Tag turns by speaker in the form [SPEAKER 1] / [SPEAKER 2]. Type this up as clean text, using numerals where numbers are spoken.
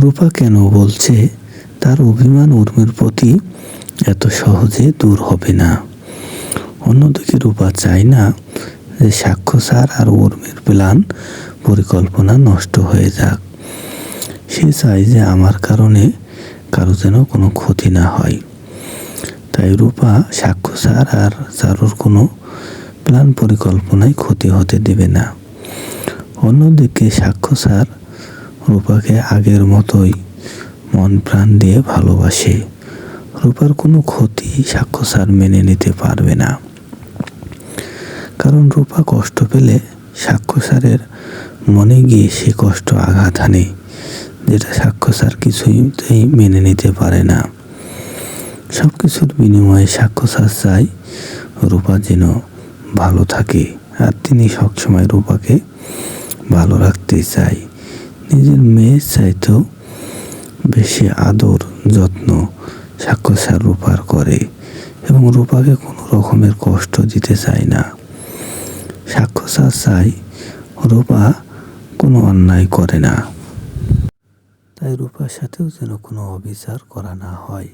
[SPEAKER 1] রূপা কেন বলছে তার অভিমান উর্মির প্রতি এত সহজে দূর হবে না। অন্যদিকে রূপা চায় না যে সাক্ষ্য স্যার আর উর্মির প্ল্যান পরিকল্পনা নষ্ট হয়ে যাক। সে চায় যে আমার কারণে কারো যেন কোনো ক্ষতি না হয়। তাই রূপা সাক্ষ্য স্যার আর চারুর কোনো প্ল্যান পরিকল্পনায় ক্ষতি হতে দেবে না। অন্যদিকে সাক্ষ্য স্যার রূপাকে আগের মতোই মন প্রাণ দিয়ে ভালোবাসে। রূপার কোনো ক্ষতি সাক্ষ্য স্যার মেনে নিতে পারবে না। কারণ রূপা কষ্ট পেলে সাক্ষ্য স্যারের মনে গিয়ে সে কষ্ট আঘাত হানে, যেটা সাক্ষ্য স্যার কিছুতেই মেনে নিতে পারে না। সব কিছুর বিনিময়ে সাক্ষ্য স্যার চায় রূপা যেন ভালো থাকে, আর তিনি সবসময় রূপাকে ভালো রাখতে চায়। নিজের মেয়ের চাইতেও বেশি আদর যত্ন সাক্ষ্য স্যার রূপার করে এবং রূপাকে কোনো রকমের কষ্ট দিতে চায় না। সাক্ষ্য স্যার চায় রূপা কোনো অন্যায় করে না, তাই রূপার সাথেও যেন কোনো অবিচার করা না হয়।